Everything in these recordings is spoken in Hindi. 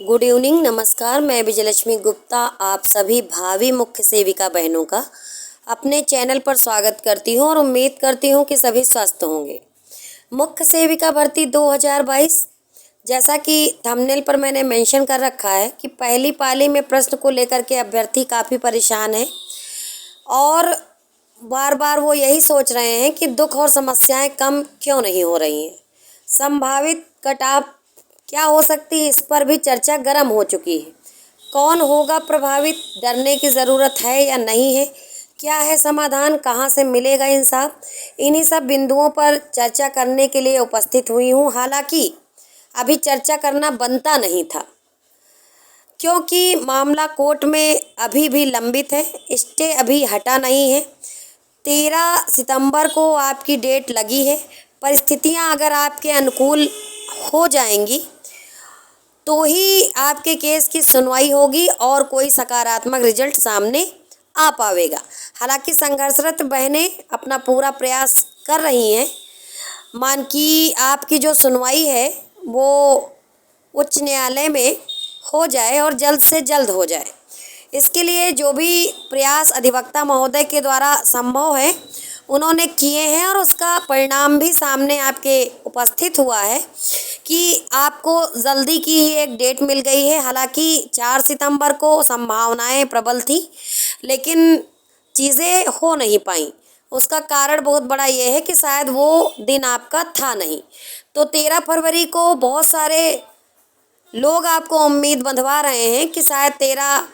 गुड इवनिंग, नमस्कार। मैं विजयलक्ष्मी गुप्ता आप सभी भावी मुख्य सेविका बहनों का अपने चैनल पर स्वागत करती हूं और उम्मीद करती हूं कि सभी स्वस्थ होंगे। मुख्य सेविका भर्ती 2022, जैसा कि थंबनेल पर मैंने मेंशन कर रखा है कि पहली पाली में प्रश्न को लेकर के अभ्यर्थी काफ़ी परेशान है और बार बार वो यही सोच रहे हैं कि दुख और समस्याएं कम क्यों नहीं हो रही हैं। संभावित कटाव क्या हो सकती है, इस पर भी चर्चा गर्म हो चुकी है। कौन होगा प्रभावित, डरने की ज़रूरत है या नहीं है, क्या है समाधान, कहाँ से मिलेगा इंसाफ, इन्हीं सब बिंदुओं पर चर्चा करने के लिए उपस्थित हुई हूँ। हालांकि अभी चर्चा करना बनता नहीं था क्योंकि मामला कोर्ट में अभी भी लंबित है, स्टे अभी हटा नहीं है। 13 सितंबर को आपकी डेट लगी है। परिस्थितियां अगर आपके अनुकूल हो जाएंगी तो ही आपके केस की सुनवाई होगी और कोई सकारात्मक रिजल्ट सामने आ पावेगा। हालांकि संघर्षरत बहनें अपना पूरा प्रयास कर रही हैं मान कि आपकी जो सुनवाई है वो उच्च न्यायालय में हो जाए और जल्द से जल्द हो जाए। इसके लिए जो भी प्रयास अधिवक्ता महोदय के द्वारा संभव है उन्होंने किए हैं और उसका परिणाम भी सामने आपके उपस्थित हुआ है कि आपको जल्दी की ही एक डेट मिल गई है। हालांकि 4 सितंबर को संभावनाएं प्रबल थी लेकिन चीज़ें हो नहीं पाई। उसका कारण बहुत बड़ा ये है कि शायद वो दिन आपका था नहीं। तो 13 फरवरी को बहुत सारे लोग आपको उम्मीद बंधवा रहे हैं कि शायद 13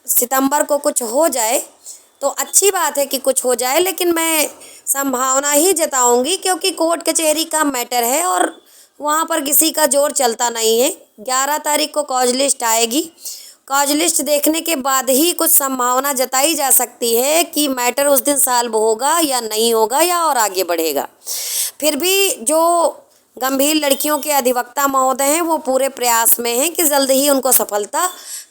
सितंबर को कुछ हो जाए। तो अच्छी बात है कि कुछ हो जाए, लेकिन मैं संभावना ही जताऊंगी क्योंकि कोर्ट कचहरी का मैटर है और वहाँ पर किसी का जोर चलता नहीं है। 11 तारीख को कॉज लिस्ट आएगी। कॉज लिस्ट देखने के बाद ही कुछ संभावना जताई जा सकती है कि मैटर उस दिन सॉल्व होगा या नहीं होगा या और आगे बढ़ेगा। फिर भी जो गंभीर लड़कियों के अधिवक्ता महोदय हैं वो पूरे प्रयास में हैं कि जल्द ही उनको सफलता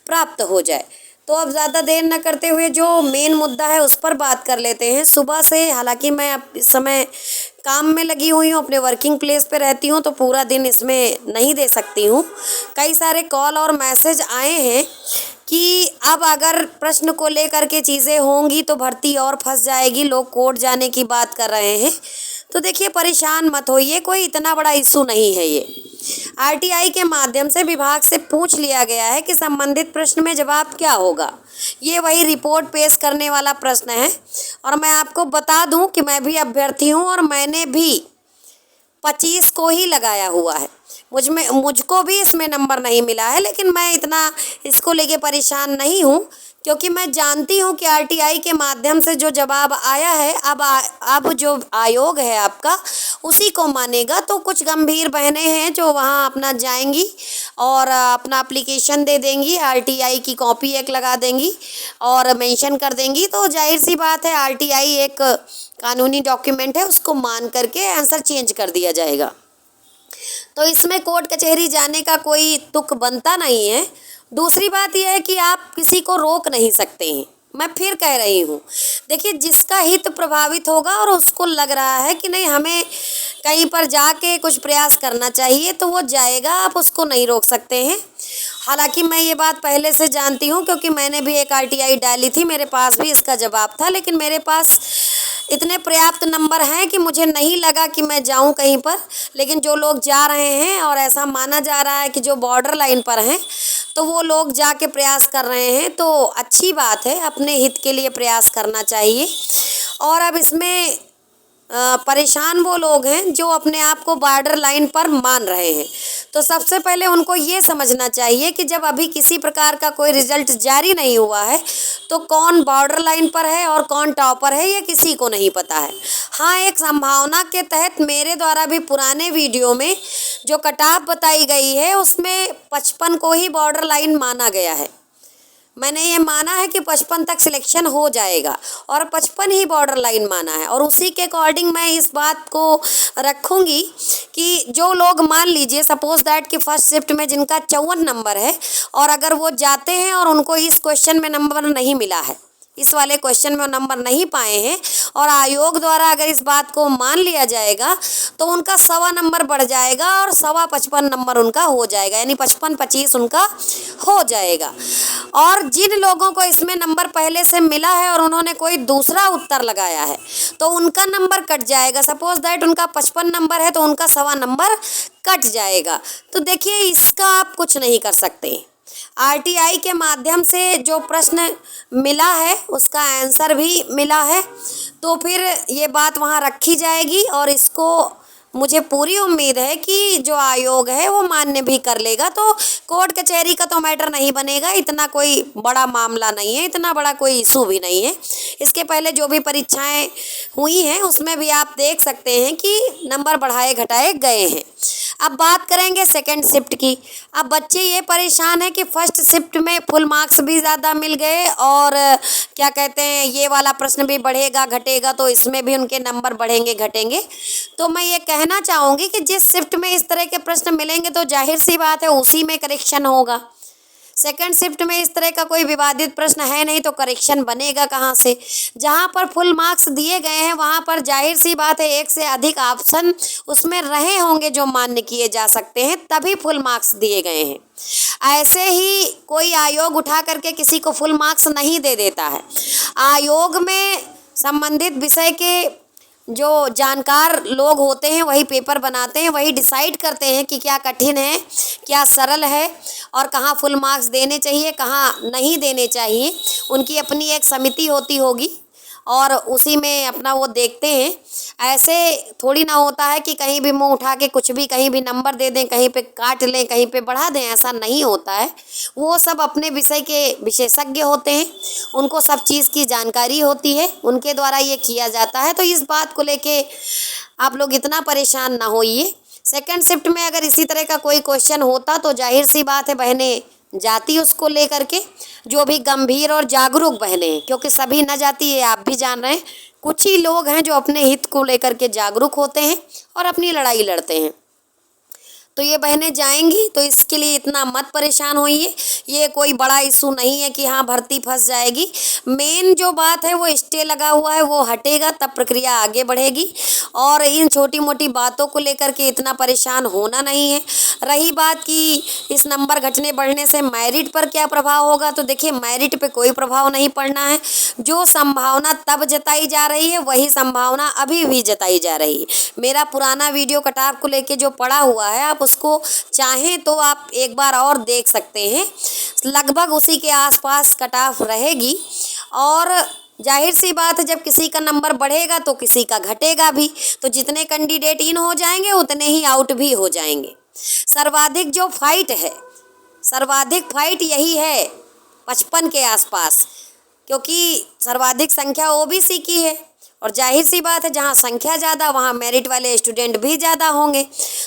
प्राप्त हो जाए। तो अब ज़्यादा देर न करते हुए जो मेन मुद्दा है उस पर बात कर लेते हैं। सुबह से, हालांकि मैं अब इस समय काम में लगी हुई हूँ, अपने वर्किंग प्लेस पे रहती हूँ तो पूरा दिन इसमें नहीं दे सकती हूँ। कई सारे कॉल और मैसेज आए हैं कि अब अगर प्रश्न को लेकर के चीज़ें होंगी तो भर्ती और फंस जाएगी, लोग कोर्ट जाने की बात कर रहे हैं। तो देखिए, परेशान मत होइए, कोई इतना बड़ा इशू नहीं है ये। आरटीआई के माध्यम से विभाग से पूछ लिया गया है कि संबंधित प्रश्न में जवाब क्या होगा। ये वही रिपोर्ट पेश करने वाला प्रश्न है और मैं आपको बता दूं कि मैं भी अभ्यर्थी हूं और मैंने भी 25 को ही लगाया हुआ है। मुझको भी इसमें नंबर नहीं मिला है, लेकिन मैं इतना इसको लेके परेशान नहीं हूँ क्योंकि मैं जानती हूँ कि आरटीआई के माध्यम से जो जवाब आया है अब जो आयोग है आपका उसी को मानेगा। तो कुछ गंभीर बहनें हैं जो वहाँ अपना जाएंगी और अपना एप्लीकेशन दे देंगी, आरटीआई की कॉपी एक लगा देंगी और मेंशन कर देंगी। तो जाहिर सी बात है, आरटीआई एक कानूनी डॉक्यूमेंट है, उसको मान करके आंसर चेंज कर दिया जाएगा। तो इसमें कोर्ट कचहरी जाने का कोई तुक बनता नहीं है। दूसरी बात यह है कि आप किसी को रोक नहीं सकते हैं। मैं फिर कह रही हूँ, देखिए, जिसका हित प्रभावित होगा और उसको लग रहा है कि नहीं हमें कहीं पर जाके कुछ प्रयास करना चाहिए तो वो जाएगा, आप उसको नहीं रोक सकते हैं। हालांकि मैं ये बात पहले से जानती हूँ क्योंकि मैंने भी एक आरटीआई डाली थी, मेरे पास भी इसका जवाब था, लेकिन मेरे पास इतने पर्याप्त नंबर हैं कि मुझे नहीं लगा कि मैं जाऊं कहीं पर। लेकिन जो लोग जा रहे हैं और ऐसा माना जा रहा है कि जो बॉर्डर लाइन पर हैं तो वो लोग जाके प्रयास कर रहे हैं, तो अच्छी बात है, अपने हित के लिए प्रयास करना चाहिए। और अब इसमें परेशान वो लोग हैं जो अपने आप को बॉर्डर लाइन पर मान रहे हैं। तो सबसे पहले उनको ये समझना चाहिए कि जब अभी किसी प्रकार का कोई रिजल्ट जारी नहीं हुआ है तो कौन बॉर्डर लाइन पर है और कौन टॉपर है ये किसी को नहीं पता है। हाँ, एक संभावना के तहत मेरे द्वारा भी पुराने वीडियो में जो कटाव बताई गई है उसमें 55 को ही बॉर्डर लाइन माना गया है। मैंने ये माना है कि 55 तक सिलेक्शन हो जाएगा और 55 ही बॉर्डर लाइन माना है और उसी के अकॉर्डिंग मैं इस बात को रखूँगी कि जो लोग, मान लीजिए सपोज दैट कि फर्स्ट शिफ्ट में जिनका 54 नंबर है और अगर वो जाते हैं और उनको इस क्वेश्चन में नंबर नहीं मिला है, इस वाले क्वेश्चन में नंबर नहीं पाए हैं और आयोग द्वारा अगर इस बात को मान लिया जाएगा तो उनका 1.25 नंबर बढ़ जाएगा और 55 नंबर उनका हो जाएगा, यानी 55-25 उनका हो जाएगा। और जिन लोगों को इसमें नंबर पहले से मिला है और उन्होंने कोई दूसरा उत्तर लगाया है तो उनका नंबर कट जाएगा। सपोज दैट उनका 55 नंबर है तो उनका 1.25 नंबर कट जाएगा। तो देखिए, इसका आप कुछ नहीं कर सकते। आरटीआई के माध्यम से जो प्रश्न मिला है उसका आंसर भी मिला है, तो फिर ये बात वहाँ रखी जाएगी और इसको मुझे पूरी उम्मीद है कि जो आयोग है वो मान्य भी कर लेगा। तो कोर्ट कचहरी का तो मैटर नहीं बनेगा, इतना कोई बड़ा मामला नहीं है, इतना बड़ा कोई इशू भी नहीं है। इसके पहले जो भी परीक्षाएं हुई हैं उसमें भी आप देख सकते हैं कि नंबर बढ़ाए घटाए गए हैं। अब बात करेंगे सेकंड शिफ्ट की। अब बच्चे ये परेशान है कि फर्स्ट शिफ्ट में फुल मार्क्स भी ज़्यादा मिल गए और क्या कहते हैं, ये वाला प्रश्न भी बढ़ेगा घटेगा तो इसमें भी उनके नंबर बढ़ेंगे घटेंगे। तो मैं ये कहना चाहूँगी कि जिस शिफ्ट में इस तरह के प्रश्न मिलेंगे तो जाहिर सी बात है उसी में करेक्शन होगा। सेकंड शिफ्ट में इस तरह का कोई विवादित प्रश्न है नहीं तो करेक्शन बनेगा कहाँ से। जहाँ पर फुल मार्क्स दिए गए हैं वहाँ पर जाहिर सी बात है एक से अधिक ऑप्शन उसमें रहे होंगे जो मान्य किए जा सकते हैं, तभी फुल मार्क्स दिए गए हैं। ऐसे ही कोई आयोग उठा करके किसी को फुल मार्क्स नहीं दे देता है। आयोग में संबंधित विषय के जो जानकार लोग होते हैं वही पेपर बनाते हैं, वही डिसाइड करते हैं कि क्या कठिन है क्या सरल है और कहाँ फुल मार्क्स देने चाहिए कहाँ नहीं देने चाहिए। उनकी अपनी एक समिति होती होगी और उसी में अपना वो देखते हैं। ऐसे थोड़ी ना होता है कि कहीं भी मुंह उठा के कुछ भी कहीं भी नंबर दे दें, कहीं पे काट लें कहीं पे बढ़ा दें, ऐसा नहीं होता है। वो सब अपने विषय के विशेषज्ञ होते हैं, उनको सब चीज़ की जानकारी होती है, उनके द्वारा ये किया जाता है। तो इस बात को लेके आप लोग इतना परेशान ना होइए। सेकंड शिफ्ट में अगर इसी तरह का कोई क्वेश्चन होता तो जाहिर सी बात है बहनें जाती उसको लेकर के, जो भी गंभीर और जागरूक बहनें हैं, क्योंकि सभी न जाती है आप भी जान रहे हैं, कुछ ही लोग हैं जो अपने हित को लेकर के जागरूक होते हैं और अपनी लड़ाई लड़ते हैं। तो ये बहनें जाएंगी तो इसके लिए इतना मत परेशान होइए। ये कोई बड़ा इशू नहीं है कि हाँ भर्ती फंस जाएगी। मेन जो बात है वो स्टे लगा हुआ है, वो हटेगा तब प्रक्रिया आगे बढ़ेगी और इन छोटी मोटी बातों को लेकर के इतना परेशान होना नहीं है। रही बात कि इस नंबर घटने बढ़ने से मेरिट पर क्या प्रभाव होगा, तो देखिए मेरिट पे कोई प्रभाव नहीं पड़ना है। जो संभावना तब जताई जा रही है वही संभावना अभी भी जताई जा रही है। मेरा पुराना वीडियो कटाव को लेके जो पड़ा हुआ है आप उसको चाहें तो आप एक बार और देख सकते हैं। लगभग उसी के आसपास कटाव रहेगी और जाहिर सी बात है जब किसी का नंबर बढ़ेगा तो किसी का घटेगा भी, तो जितने कैंडिडेट इन हो जाएंगे उतने ही आउट भी हो जाएंगे। सर्वाधिक जो फाइट है, सर्वाधिक फाइट यही है 55 के आसपास, क्योंकि सर्वाधिक संख्या ओबीसी की है और जाहिर सी बात है जहाँ संख्या ज़्यादा वहाँ मेरिट वाले स्टूडेंट भी ज़्यादा होंगे।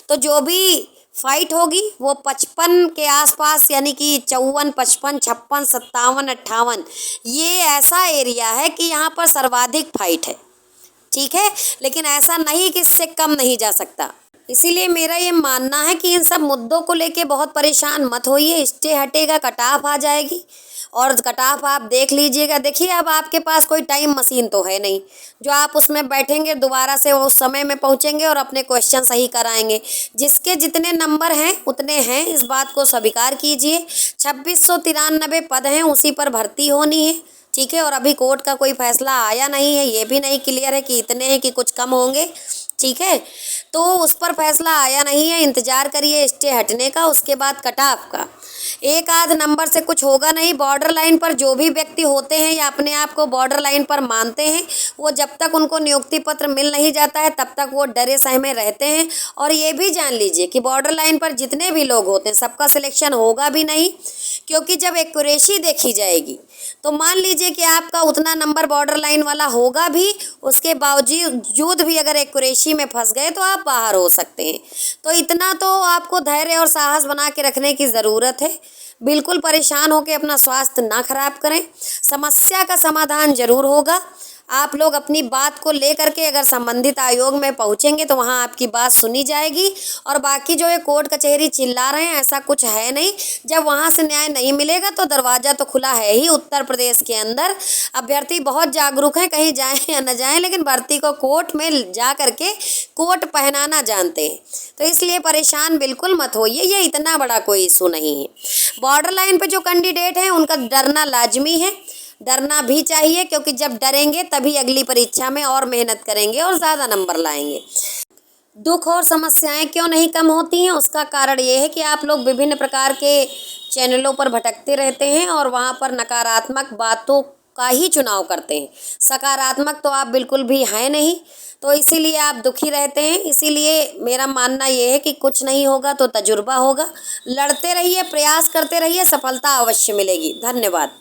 तो जो भी फाइट होगी वो 55 के आसपास, यानी कि 54, 55, 56, 57, 58, ये ऐसा एरिया है कि यहाँ पर सर्वाधिक फाइट है। ठीक है, लेकिन ऐसा नहीं कि इससे कम नहीं जा सकता। इसीलिए मेरा ये मानना है कि इन सब मुद्दों को लेके बहुत परेशान मत होइए। स्टे हटेगा, कटाफ आ जाएगी और कटाफ आप देख लीजिएगा। देखिए अब आपके पास कोई टाइम मशीन तो है नहीं जो आप उसमें बैठेंगे दोबारा से उस समय में पहुंचेंगे और अपने क्वेश्चन सही कराएंगे। जिसके जितने नंबर हैं उतने हैं, इस बात को स्वीकार कीजिए। 2693 पद हैं, उसी पर भर्ती होनी है। ठीक है, और अभी कोर्ट का कोई फैसला आया नहीं है, ये भी नहीं क्लियर है कि इतने हैं कि कुछ कम होंगे। ठीक है, तो उस पर फैसला आया नहीं है, इंतज़ार करिए स्टे हटने का, उसके बाद कटाफ का। एक आध नंबर से कुछ होगा नहीं। बॉर्डर लाइन पर जो भी व्यक्ति होते हैं या अपने आप को बॉर्डर लाइन पर मानते हैं, वो जब तक उनको नियुक्ति पत्र मिल नहीं जाता है तब तक वो डरे सहमे रहते हैं। और ये भी जान लीजिए कि बॉर्डर लाइन पर जितने भी लोग होते हैं सबका सिलेक्शन होगा भी नहीं, क्योंकि जब एक्यूरेसी देखी जाएगी तो मान लीजिए कि आपका उतना नंबर बॉर्डर लाइन वाला होगा भी, उसके बावजूद भी अगर एक्यूरेसी में फंस गए तो आप बाहर हो सकते हैं। तो इतना तो आपको धैर्य और साहस बना के रखने की ज़रूरत है। बिल्कुल परेशान होकर अपना स्वास्थ्य ना खराब करें। समस्या का समाधान जरूर होगा। आप लोग अपनी बात को लेकर के अगर संबंधित आयोग में पहुंचेंगे तो वहां आपकी बात सुनी जाएगी। और बाकी जो ये कोर्ट कचहरी चिल्ला रहे हैं, ऐसा कुछ है नहीं। जब वहां से न्याय नहीं मिलेगा तो दरवाज़ा तो खुला है ही उत्तर प्रदेश के अंदर। अभ्यर्थी बहुत जागरूक हैं, कहीं जाएं या न जाएं, लेकिन भर्ती को कोर्ट में जा करके कोट पहनाना जानते हैं। तो इसलिए परेशान बिल्कुल मत होइए, ये इतना बड़ा कोई इशू नहीं है। बॉर्डर लाइन पे जो कैंडिडेट हैं उनका डरना लाजमी है, डरना भी चाहिए, क्योंकि जब डरेंगे तभी अगली परीक्षा में और मेहनत करेंगे और ज़्यादा नंबर लाएंगे। दुख और समस्याएं क्यों नहीं कम होती हैं, उसका कारण ये है कि आप लोग विभिन्न प्रकार के चैनलों पर भटकते रहते हैं और वहाँ पर नकारात्मक बातों का ही चुनाव करते हैं। सकारात्मक तो आप बिल्कुल भी हैं नहीं, तो इसीलिए आप दुखी रहते हैं। इसीलिए मेरा मानना ये है कि कुछ नहीं होगा तो तजुर्बा होगा। लड़ते रहिए, प्रयास करते रहिए, सफलता अवश्य मिलेगी। धन्यवाद।